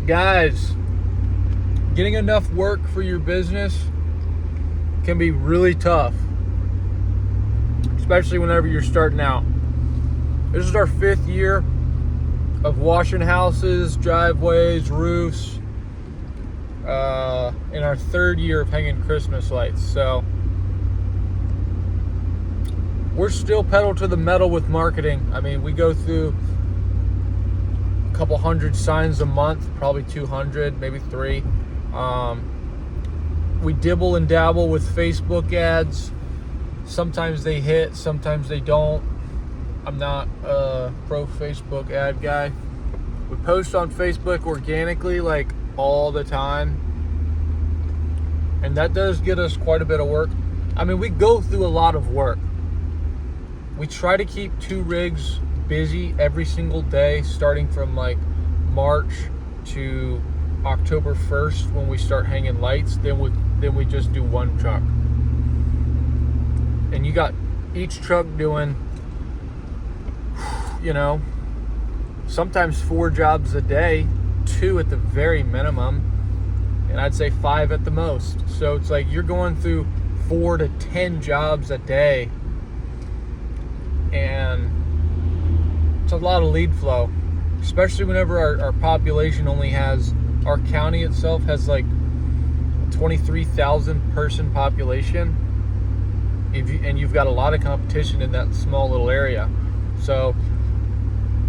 Guys, getting enough work for your business can be really tough, especially whenever you're starting out. This is our 5th year of washing houses, driveways, roofs, in our 3rd year of hanging Christmas lights. So we're still pedal to the metal with marketing. I mean, we go through a couple hundred signs a month, probably 200, maybe 3. We dibble and dabble with Facebook ads. Sometimes they hit, sometimes they don't. I'm not a pro Facebook ad guy. We post on Facebook organically like all the time, and that does get us quite a bit of work. I mean, we go through a lot of work. We try to keep 2 rigs busy every single day, starting from like March to October 1st when we start hanging lights. Then we just do 1 truck, and you got each truck doing, sometimes 4 jobs a day, 2 at the very minimum, and I'd say 5 at the most. So it's like you're going through 4 to 10 jobs a day, and it's a lot of lead flow, especially whenever our population only has, our county itself has like 23,000 person population, and you've got a lot of competition in that small little area. So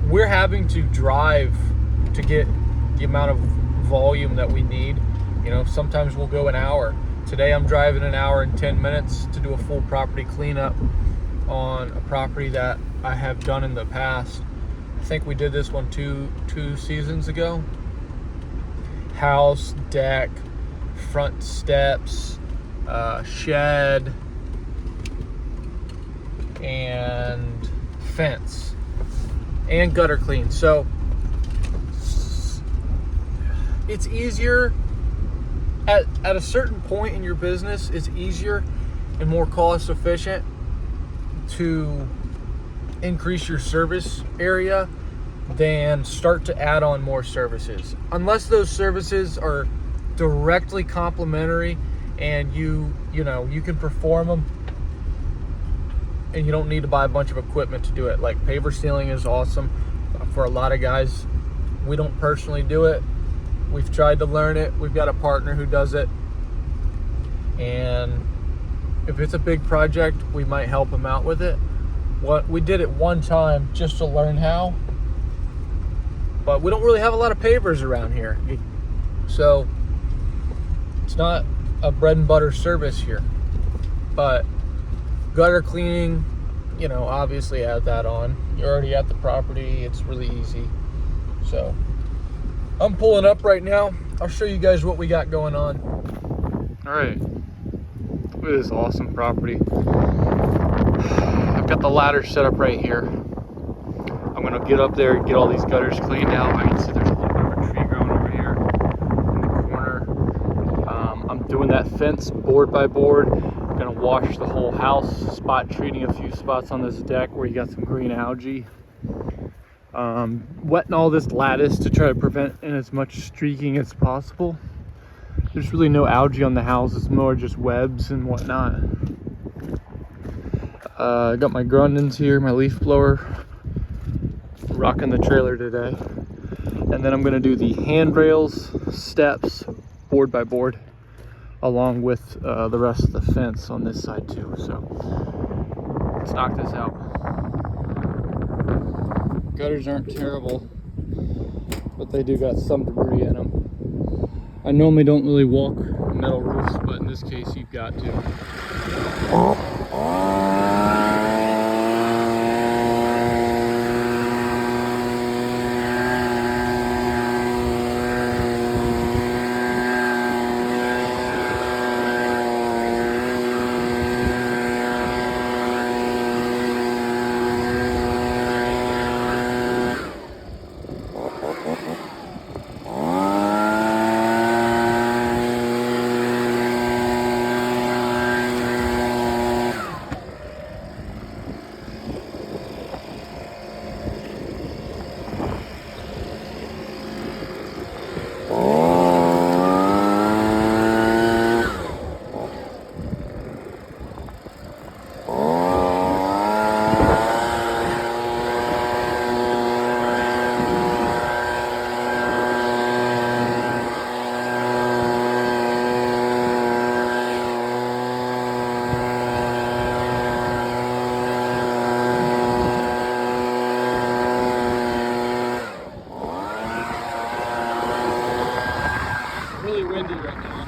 we're having to drive to get the amount of volume that we need. Sometimes we'll go an hour. Today I'm driving an hour and 10 minutes to do a full property cleanup on a property that I have done in the past. I think we did this one two seasons ago. House, deck, front steps, shed, and fence, and gutter clean. So it's easier at a certain point in your business. It's easier and more cost efficient to increase your service area than start to add on more services, unless those services are directly complementary and you can perform them and you don't need to buy a bunch of equipment to do it. Like paver sealing is awesome for a lot of guys. We don't personally do it. We've tried to learn it. We've got a partner who does it, and if it's a big project, we might help him out with it. We did it one time just to learn how, but we don't really have a lot of pavers around here, so it's not a bread and butter service here. But gutter cleaning, obviously add that on. You're already at the property. It's really easy. So I'm pulling up right now. I'll show you guys what we got going on. All right, look at this awesome property. I've got the ladder set up right here. I'm gonna get up there and get all these gutters cleaned out. I can see there's a little bit of a tree growing over here in the corner. I'm doing that fence board by board. I'm gonna wash the whole house, spot treating a few spots on this deck where you got some green algae. Wetting all this lattice to try to prevent as much streaking as possible. There's really no algae on the house, it's more just webs and whatnot. I got my Grundens here, my leaf blower, rocking the trailer today. And then I'm going to do the handrails, steps, board by board, along with the rest of the fence on this side too. So let's knock this out. Gutters aren't terrible, but they do got some debris in them. I normally don't really walk metal roofs, but in this case you've got to. windy right now.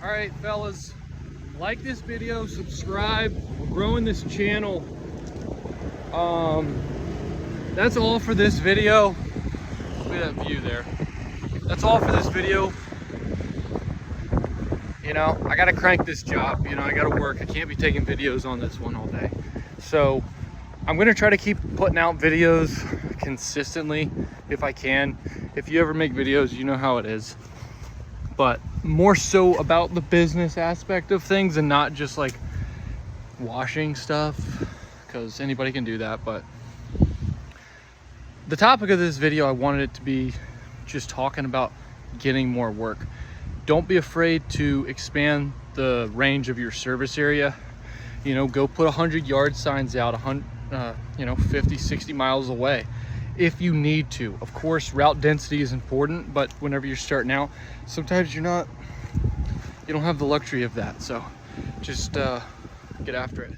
All right, fellas, like this video, subscribe. We're growing this channel. That's all for this video. Look at that view there. That's all for this video. You know, I gotta crank this job. You know, I gotta work. I can't be taking videos on this one all day. So I'm gonna try to keep putting out videos consistently if I can. If you ever make videos, you know how it is. But more so about the business aspect of things and not just like washing stuff, because anybody can do that. But the topic of this video, I wanted it to be just talking about getting more work. Don't be afraid to expand the range of your service area. You know, go put 100-yard signs out, 50, 60 miles away if you need to. Of course, route density is important, but whenever you're starting out, sometimes you don't have the luxury of that. So just get after it.